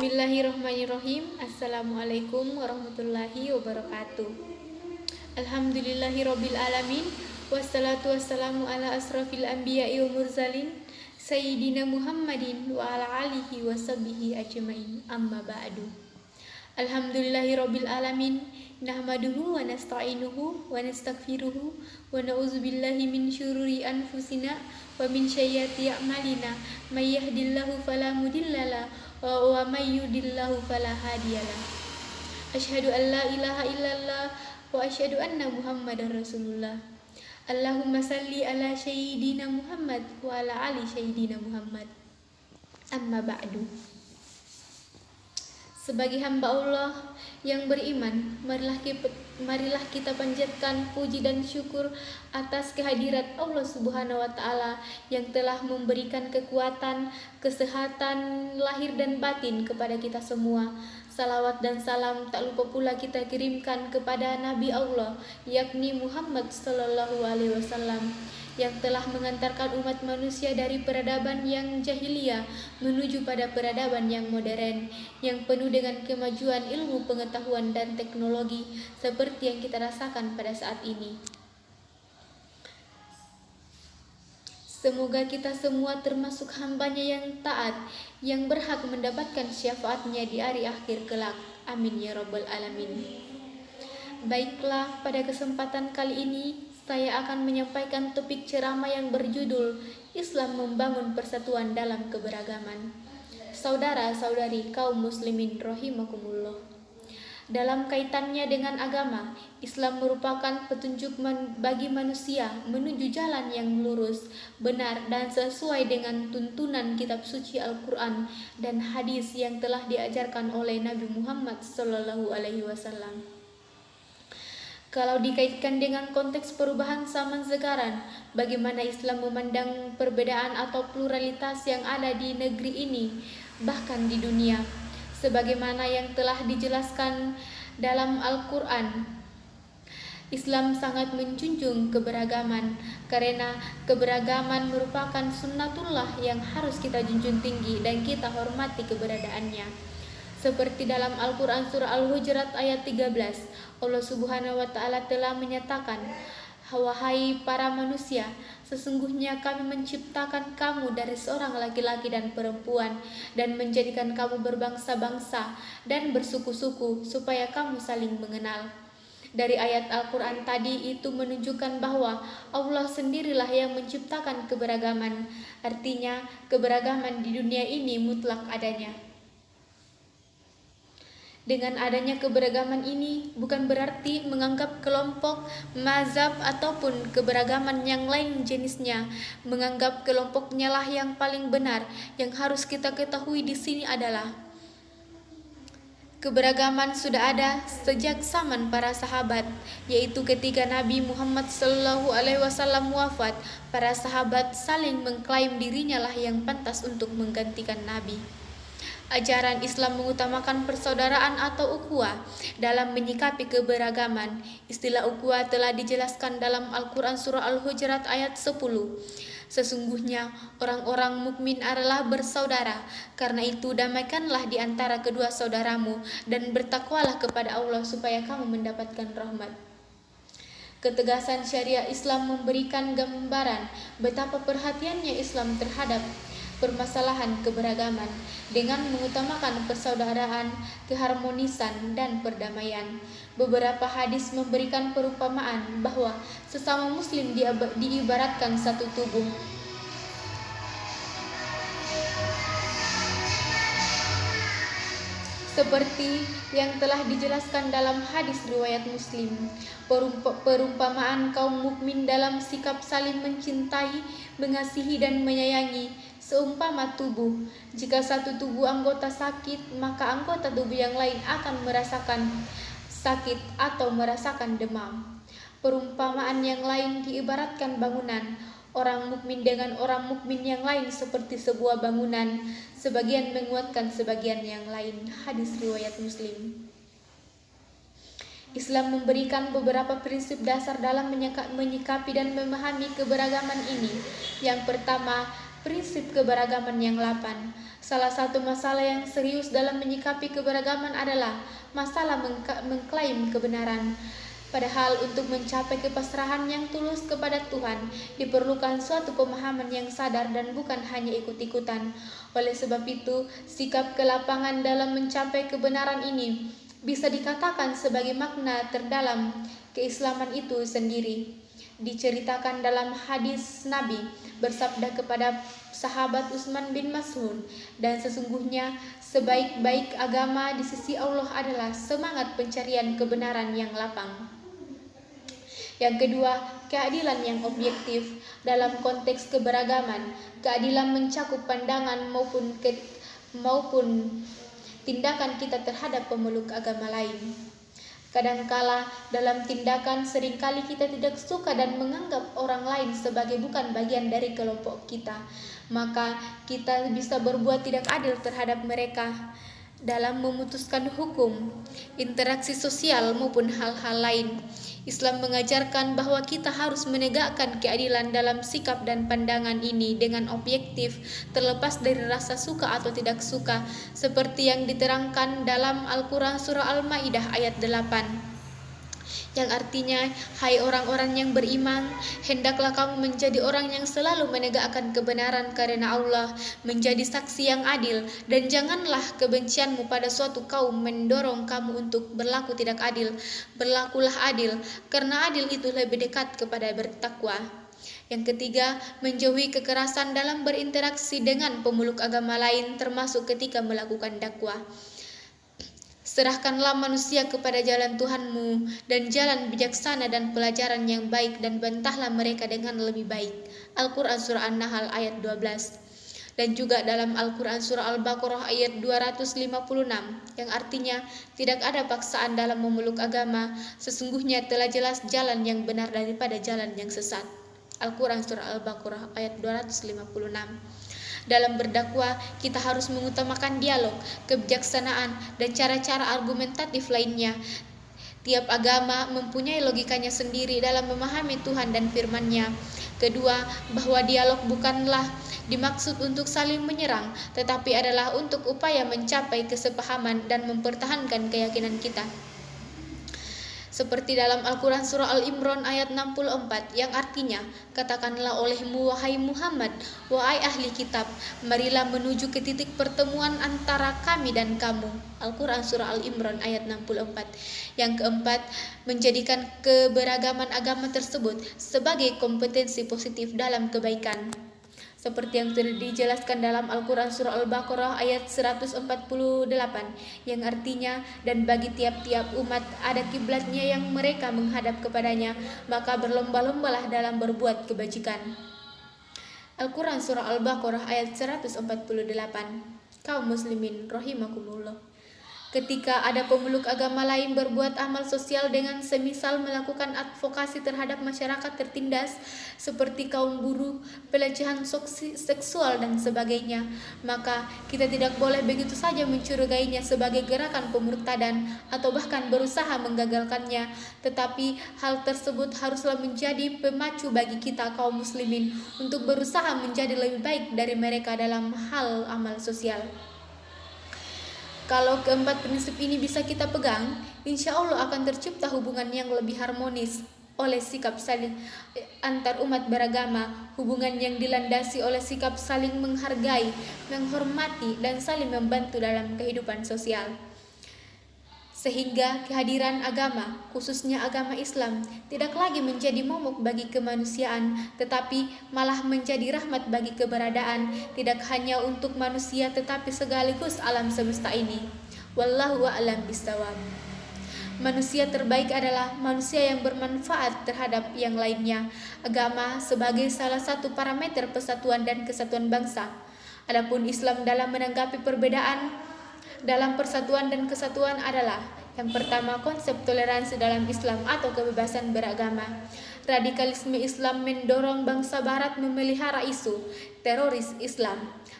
Bismillahirrahmanirrahim. Assalamualaikum warahmatullahi wabarakatuh. Alhamdulillahirabbil alamin. Wassalatu wassalamu ala asrafil anbiya'i wa mursalin Sayyidina Muhammadin wa ala alihi wa sahbihi ajmain. Amma ba'du. Alhamdulillahirabbil alamin. Nahmaduhu wa nasta'inuhu wa nastaghfiruhu wa na'udzubillahi min syururi anfusina wa min sayyiati a'malina. May yahdihillahu fala mudhillalah wa may yudlilhu fala hadiyalah. Asyhadu an la ilaha illallah wa asyhadu anna Muhammadar Rasulullah. Allahumma salli ala sayyidina Muhammad wa ala ali sayyidina Muhammad. Amma ba'du. Sebagai hamba Allah yang beriman, marilah kita panjatkan puji dan syukur atas kehadirat Allah Subhanahu wa Ta'ala yang telah memberikan kekuatan, kesehatan lahir dan batin kepada kita semua. Salawat dan salam tak lupa pula kita kirimkan kepada Nabi Allah, yakni Muhammad Sallallahu Alaihi Wasallam, yang telah mengantarkan umat manusia dari peradaban yang jahiliyah menuju pada peradaban yang modern, yang penuh dengan kemajuan ilmu pengetahuan dan teknologi seperti yang kita rasakan pada saat ini. Semoga kita semua termasuk hambanya yang taat, yang berhak mendapatkan syafaatnya di hari akhir kelak. Amin ya rabbal alamin. Baiklah, pada kesempatan kali ini saya akan menyampaikan topik ceramah yang berjudul Islam Membangun Persatuan dalam Keberagaman. Saudara-saudari kaum muslimin rahimakumullah. Dalam kaitannya dengan agama, Islam merupakan petunjuk bagi manusia menuju jalan yang lurus, benar dan sesuai dengan tuntunan kitab suci Al-Quran dan hadis yang telah diajarkan oleh Nabi Muhammad SAW. Kalau dikaitkan dengan konteks perubahan zaman sekarang, bagaimana Islam memandang perbedaan atau pluralitas yang ada di negeri ini, bahkan di dunia, sebagaimana yang telah dijelaskan dalam Al-Quran. Islam sangat menjunjung keberagaman, karena keberagaman merupakan sunnatullah yang harus kita junjung tinggi dan kita hormati keberadaannya. Seperti dalam Al-Quran surah Al-Hujurat ayat 13, Allah Subhanahu wa Ta'ala telah menyatakan, "Wahai para manusia, sesungguhnya kami menciptakan kamu dari seorang laki-laki dan perempuan dan menjadikan kamu berbangsa-bangsa dan bersuku-suku supaya kamu saling mengenal." Dari ayat Al-Quran tadi itu menunjukkan bahwa Allah sendirilah yang menciptakan keberagaman. Artinya keberagaman di dunia ini mutlak adanya. Dengan adanya keberagaman ini bukan berarti menganggap kelompok, mazhab ataupun keberagaman yang lain jenisnya, menganggap kelompoknya lah yang paling benar. Yang harus kita ketahui di sini adalah keberagaman sudah ada sejak zaman para sahabat, yaitu ketika Nabi Muhammad SAW wafat, para sahabat saling mengklaim dirinya lah yang pantas untuk menggantikan Nabi. Ajaran Islam mengutamakan persaudaraan atau ukhuwah dalam menyikapi keberagaman. Istilah ukhuwah telah dijelaskan dalam Al-Quran surah Al-Hujurat ayat 10. Sesungguhnya orang-orang mukmin adalah bersaudara, karena itu damaikanlah di antara kedua saudaramu dan bertakwalah kepada Allah supaya kamu mendapatkan rahmat. Ketegasan syariah Islam memberikan gambaran betapa perhatiannya Islam terhadap permasalahan keberagaman dengan mengutamakan persaudaraan, keharmonisan, dan perdamaian. Beberapa hadis memberikan perumpamaan bahwa sesama muslim diibaratkan satu tubuh. Seperti yang telah dijelaskan dalam hadis riwayat Muslim, perumpamaan kaum mukmin dalam sikap saling mencintai, mengasihi, dan menyayangi seumpama tubuh. Jika satu tubuh anggota sakit, maka anggota tubuh yang lain akan merasakan sakit atau merasakan demam. Perumpamaan yang lain diibaratkan bangunan. Orang mukmin dengan orang mukmin yang lain seperti sebuah bangunan, sebagian menguatkan sebagian yang lain. Hadis riwayat Muslim. Islam memberikan beberapa prinsip dasar dalam menyikapi dan memahami keberagaman ini. Yang pertama, Prinsip keberagaman yang 8. Salah satu masalah yang serius dalam menyikapi keberagaman adalah masalah mengklaim kebenaran. Padahal untuk mencapai kepasrahan yang tulus kepada Tuhan diperlukan suatu pemahaman yang sadar dan bukan hanya ikut-ikutan. Oleh sebab itu, sikap ke lapangan dalam mencapai kebenaran ini bisa dikatakan sebagai makna terdalam keislaman itu sendiri. Diceritakan dalam hadis Nabi bersabda kepada sahabat Utsman bin Mas'ud, dan sesungguhnya sebaik-baik agama di sisi Allah adalah semangat pencarian kebenaran yang lapang. Yang kedua, keadilan yang objektif. Dalam konteks keberagaman, keadilan mencakup pandangan maupun tindakan kita terhadap pemeluk agama lain. Kadangkala dalam tindakan seringkali kita tidak suka dan menganggap orang lain sebagai bukan bagian dari kelompok kita. Maka kita bisa berbuat tidak adil terhadap mereka dalam memutuskan hukum, interaksi sosial maupun hal-hal lain. Islam mengajarkan bahwa kita harus menegakkan keadilan dalam sikap dan pandangan ini dengan objektif, terlepas dari rasa suka atau tidak suka, seperti yang diterangkan dalam Al-Quran Surah Al-Ma'idah ayat 8. Yang artinya, hai orang-orang yang beriman, hendaklah kamu menjadi orang yang selalu menegakkan kebenaran karena Allah, menjadi saksi yang adil, dan janganlah kebencianmu pada suatu kaum mendorong kamu untuk berlaku tidak adil. Berlakulah adil, karena adil itu lebih dekat kepada bertakwa. Yang ketiga, menjauhi kekerasan dalam berinteraksi dengan pemeluk agama lain, termasuk ketika melakukan dakwah. Serahkanlah manusia kepada jalan Tuhanmu dan jalan bijaksana dan pelajaran yang baik, dan bantahlah mereka dengan lebih baik. Al-Quran Surah An-Nahl ayat 12. Dan juga dalam Al-Quran Surah Al-Baqarah ayat 256, yang artinya tidak ada paksaan dalam memeluk agama, sesungguhnya telah jelas jalan yang benar daripada jalan yang sesat. Al-Quran Surah Al-Baqarah ayat 256. Dalam berdakwah, kita harus mengutamakan dialog, kebijaksanaan, dan cara-cara argumentatif lainnya. Tiap agama mempunyai logikanya sendiri dalam memahami Tuhan dan firman-Nya. Kedua, bahwa dialog bukanlah dimaksud untuk saling menyerang, tetapi adalah untuk upaya mencapai kesepahaman dan mempertahankan keyakinan kita. Seperti dalam Al-Quran Surah Al-Imran ayat 64, yang artinya, katakanlah olehmu wahai Muhammad, wahai ahli kitab, marilah menuju ke titik pertemuan antara kami dan kamu. Al-Quran Surah Al-Imran ayat 64. Yang keempat, menjadikan keberagaman agama tersebut sebagai kompetensi positif dalam kebaikan. Seperti yang sudah dijelaskan dalam Al-Quran Surah Al-Baqarah ayat 148, yang artinya, dan bagi tiap-tiap umat ada kiblatnya yang mereka menghadap kepadanya, maka berlomba-lombalah dalam berbuat kebajikan. Al-Quran Surah Al-Baqarah ayat 148. Kaum muslimin rahimakumullah, ketika ada pemeluk agama lain berbuat amal sosial dengan semisal melakukan advokasi terhadap masyarakat tertindas seperti kaum buruh, pelecehan seksual dan sebagainya, maka kita tidak boleh begitu saja mencurigainya sebagai gerakan pemurtadan atau bahkan berusaha menggagalkannya, tetapi hal tersebut haruslah menjadi pemacu bagi kita kaum muslimin untuk berusaha menjadi lebih baik dari mereka dalam hal amal sosial. Kalau keempat prinsip ini bisa kita pegang, insya Allah akan tercipta hubungan yang lebih harmonis oleh sikap saling antar umat beragama, hubungan yang dilandasi oleh sikap saling menghargai, menghormati, dan saling membantu dalam kehidupan sosial. Sehingga kehadiran agama, khususnya agama Islam, tidak lagi menjadi momok bagi kemanusiaan, tetapi malah menjadi rahmat bagi keberadaan, tidak hanya untuk manusia tetapi sekaligus alam semesta ini. Wallahu a'lam bishawab. Manusia terbaik adalah manusia yang bermanfaat terhadap yang lainnya. Agama sebagai salah satu parameter persatuan dan kesatuan bangsa. Adapun Islam dalam menanggapi perbedaan dalam persatuan dan kesatuan adalah: yang pertama, konsep toleransi dalam Islam atau kebebasan beragama. Radikalisme Islam mendorong bangsa Barat memelihara isu teroris Islam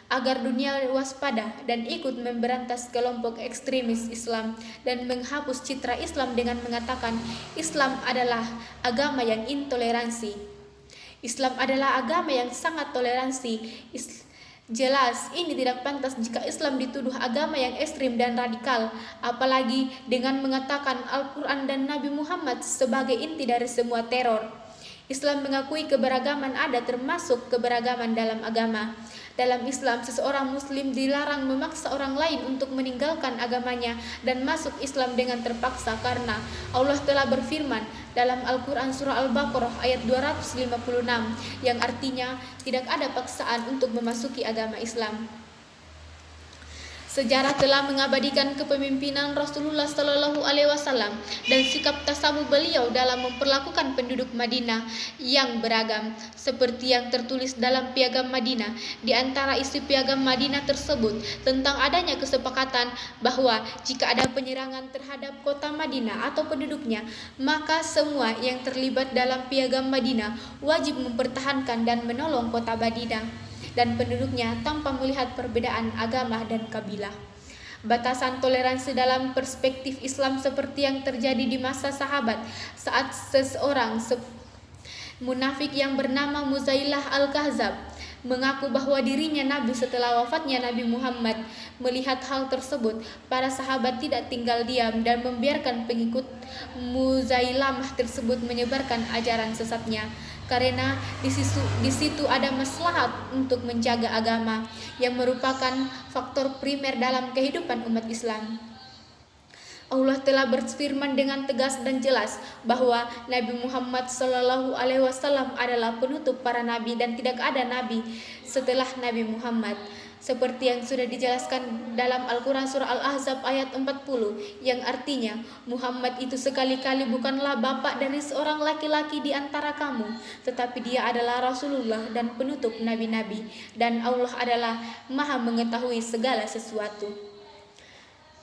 agar dunia waspada dan ikut memberantas kelompok ekstremis Islam dan menghapus citra Islam dengan mengatakan Islam adalah agama yang intoleransi. Islam adalah agama yang sangat toleransi. Jelas, ini tidak pantas jika Islam dituduh agama yang ekstrim dan radikal, apalagi dengan mengatakan Al-Quran dan Nabi Muhammad sebagai inti dari semua teror. Islam mengakui keberagaman ada termasuk keberagaman dalam agama. Dalam Islam, seseorang muslim dilarang memaksa orang lain untuk meninggalkan agamanya dan masuk Islam dengan terpaksa karena Allah telah berfirman dalam Al-Quran surah Al-Baqarah ayat 256 yang artinya tidak ada paksaan untuk memasuki agama Islam. Sejarah telah mengabadikan kepemimpinan Rasulullah Shallallahu Alaihi Wasallam dan sikap tasamu beliau dalam memperlakukan penduduk Madinah yang beragam, seperti yang tertulis dalam Piagam Madinah. Di antara isi Piagam Madinah tersebut tentang adanya kesepakatan bahwa jika ada penyerangan terhadap kota Madinah atau penduduknya, maka semua yang terlibat dalam Piagam Madinah wajib mempertahankan dan menolong kota Madinah dan penduduknya tanpa melihat perbedaan agama dan kabilah. Batasan toleransi dalam perspektif Islam seperti yang terjadi di masa sahabat saat seseorang munafik yang bernama Muzailah Al-Kahzab mengaku bahwa dirinya Nabi setelah wafatnya Nabi Muhammad. Melihat hal tersebut, para sahabat tidak tinggal diam dan membiarkan pengikut Muzailamah tersebut menyebarkan ajaran sesatnya. Karena di situ ada maslahat untuk menjaga agama yang merupakan faktor primer dalam kehidupan umat Islam. Allah telah berfirman dengan tegas dan jelas bahwa Nabi Muhammad Shallallahu Alaihi Wasallam adalah penutup para nabi dan tidak ada nabi setelah Nabi Muhammad. Seperti yang sudah dijelaskan dalam Al-Quran surah Al-Ahzab ayat 40 yang artinya Muhammad itu sekali-kali bukanlah bapak dari seorang laki-laki di antara kamu, tetapi dia adalah Rasulullah dan penutup nabi-nabi, dan Allah adalah maha mengetahui segala sesuatu.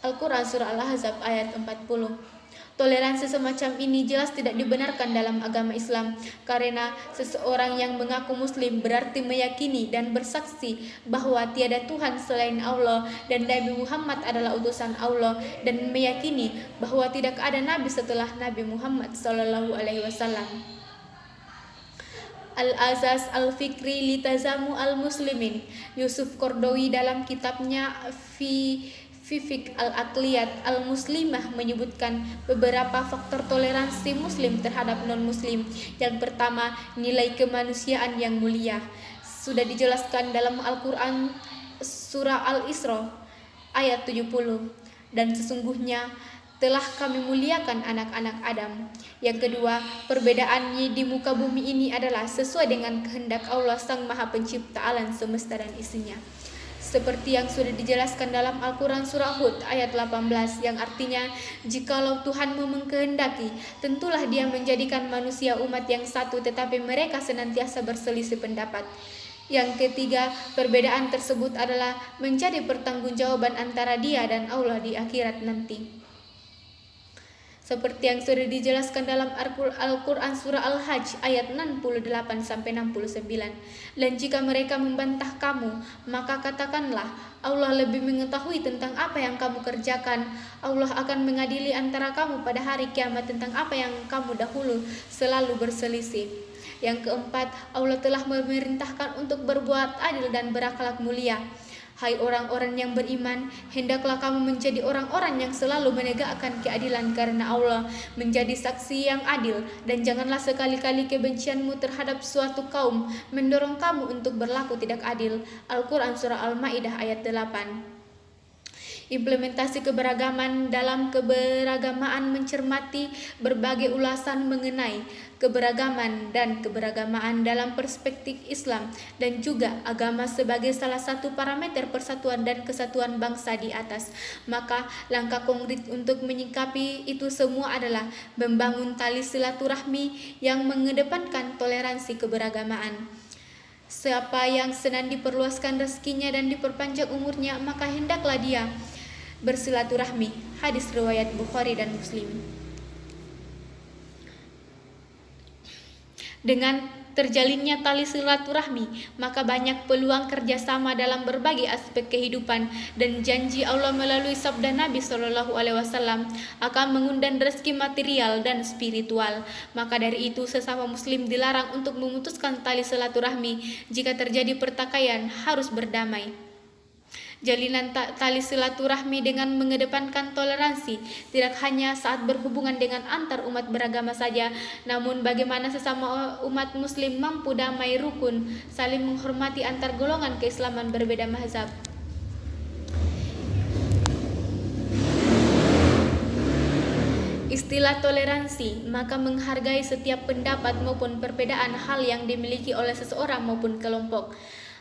Al-Quran surah Al-Ahzab ayat 40. Toleransi semacam ini jelas tidak dibenarkan dalam agama Islam karena seseorang yang mengaku muslim berarti meyakini dan bersaksi bahwa tiada Tuhan selain Allah dan Nabi Muhammad adalah utusan Allah dan meyakini bahwa tidak ada nabi setelah Nabi Muhammad sallallahu alaihi wasallam. Al-Azaz Al-Fikri Litazamu Al-Muslimin, Yusuf Qaradawi dalam kitabnya Fifik Al-Aqliyat Al-Muslimah menyebutkan beberapa faktor toleransi muslim terhadap non-muslim. Yang pertama, nilai kemanusiaan yang mulia. Sudah dijelaskan dalam Al-Quran surah Al-Isra ayat 70. Dan sesungguhnya telah kami muliakan anak-anak Adam. Yang kedua, perbedaannya di muka bumi ini adalah sesuai dengan kehendak Allah Sang Maha Pencipta alam semesta dan isinya. Seperti yang sudah dijelaskan dalam Al-Quran surah Hud ayat 18 yang artinya jikalau Tuhanmu mengkehendaki, tentulah dia menjadikan manusia umat yang satu tetapi mereka senantiasa berselisih pendapat. Yang ketiga, perbedaan tersebut adalah menjadi pertanggungjawaban antara dia dan Allah di akhirat nanti. Seperti yang sudah dijelaskan dalam Al-Quran surah Al-Hajj ayat 68-69. Dan jika mereka membantah kamu, maka katakanlah, Allah lebih mengetahui tentang apa yang kamu kerjakan. Allah akan mengadili antara kamu pada hari kiamat tentang apa yang kamu dahulu selalu berselisih. Yang keempat, Allah telah memerintahkan untuk berbuat adil dan berakhlak mulia. Hai orang-orang yang beriman, hendaklah kamu menjadi orang-orang yang selalu menegakkan keadilan karena Allah menjadi saksi yang adil, dan janganlah sekali-kali kebencianmu terhadap suatu kaum mendorong kamu untuk berlaku tidak adil. Al-Quran surah Al-Ma'idah ayat 8. Implementasi keberagaman dalam keberagamaan mencermati berbagai ulasan mengenai keberagaman dan keberagamaan dalam perspektif Islam dan juga agama sebagai salah satu parameter persatuan dan kesatuan bangsa di atas. Maka langkah konkret untuk menyikapi itu semua adalah membangun tali silaturahmi yang mengedepankan toleransi keberagamaan. Siapa yang senang diperluaskan rezekinya dan diperpanjang umurnya, maka hendaklah dia bersilaturahmi. Hadis riwayat Bukhari dan Muslim. Dengan terjalinnya tali silaturahmi, maka banyak peluang kerjasama dalam berbagai aspek kehidupan, dan janji Allah melalui sabda Nabi Shallallahu Alaihi Wasallam akan mengundang rezeki material dan spiritual. Maka dari itu sesama muslim dilarang untuk memutuskan tali silaturahmi. Jika terjadi pertikaian harus berdamai. Jalinan tali silaturahmi dengan mengedepankan toleransi tidak hanya saat berhubungan dengan antar umat beragama saja, namun bagaimana sesama umat muslim mampu damai rukun, saling menghormati antar golongan keislaman berbeda mazhab. Istilah toleransi maka menghargai setiap pendapat maupun perbedaan hal yang dimiliki oleh seseorang maupun kelompok.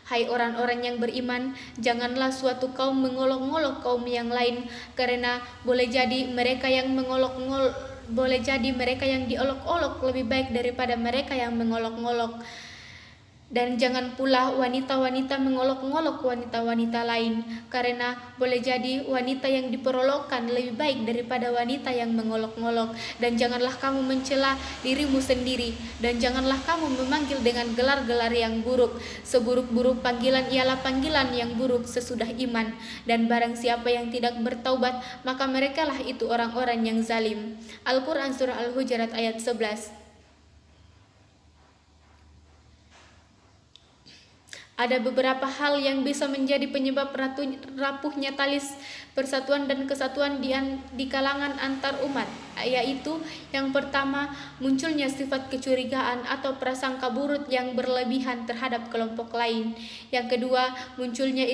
Hai orang-orang yang beriman, janganlah suatu kaum mengolok-olok kaum yang lain, karena boleh jadi mereka yang diolok-olok lebih baik daripada mereka yang mengolok-olok. Dan jangan pula wanita-wanita mengolok-olok wanita-wanita lain, karena boleh jadi wanita yang diperolokkan lebih baik daripada wanita yang mengolok-olok. Dan janganlah kamu mencela dirimu sendiri, dan janganlah kamu memanggil dengan gelar-gelar yang buruk. Seburuk-buruk panggilan ialah panggilan yang buruk sesudah iman. Dan barang siapa yang tidak bertaubat, maka merekalah itu orang-orang yang zalim. Al-Quran Surah Al-Hujurat ayat 11. Ada beberapa hal yang bisa menjadi penyebab rapuhnya tali persatuan dan kesatuan di kalangan antar umat, yaitu yang pertama, munculnya sifat kecurigaan atau prasangka buruk yang berlebihan terhadap kelompok lain. Yang kedua, munculnya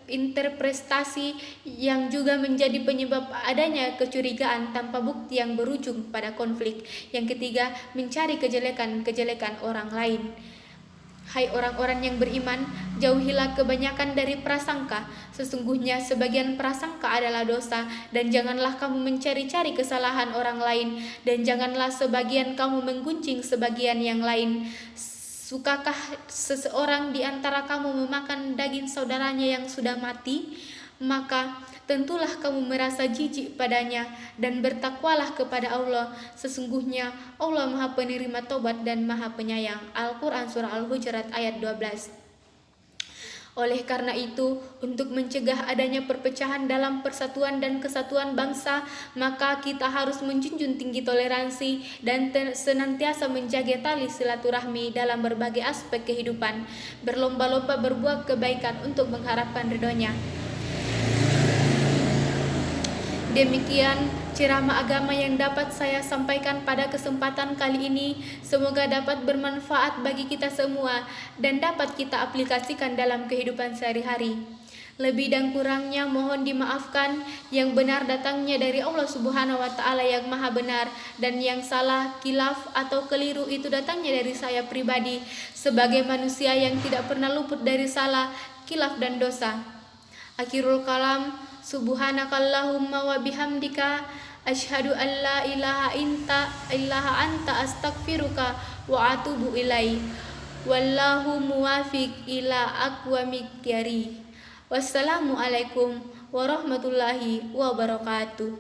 interpretasi yang juga menjadi penyebab adanya kecurigaan tanpa bukti yang berujung pada konflik. Yang ketiga, mencari kejelekan orang lain. Hai orang-orang yang beriman, jauhilah kebanyakan dari prasangka. Sesungguhnya sebagian prasangka adalah dosa, dan janganlah kamu mencari-cari kesalahan orang lain, dan janganlah sebagian kamu menggunjing sebagian yang lain. Sukakah seseorang di antara kamu memakan daging saudaranya yang sudah mati? Maka tentulah kamu merasa jijik padanya, dan bertakwalah kepada Allah. Sesungguhnya Allah Maha Penerima Tobat dan Maha Penyayang. Al-Quran Surah Al-Hujurat ayat 12. Oleh karena itu, untuk mencegah adanya perpecahan dalam persatuan dan kesatuan bangsa, maka kita harus menjunjung tinggi toleransi dan senantiasa menjaga tali silaturahmi dalam berbagai aspek kehidupan, berlomba-lomba berbuat kebaikan untuk mengharapkan ridhonya. Demikian ceramah agama yang dapat saya sampaikan pada kesempatan kali ini. Semoga dapat bermanfaat bagi kita semua dan dapat kita aplikasikan dalam kehidupan sehari-hari. Lebih dan kurangnya mohon dimaafkan. Yang benar datangnya dari Allah Subhanahu wa Ta'ala yang Maha Benar, dan yang salah, kilaf atau keliru itu datangnya dari saya pribadi sebagai manusia yang tidak pernah luput dari salah, kilaf dan dosa. Akhirul kalam. Subhanakallahumma wa bihamdika asyhadu an la ilaha anta astaghfiruka wa atubu ilaik. Wallahu muwafiq ila aqwamit thariq. Wassalamualaikum warahmatullahi wabarakatuh.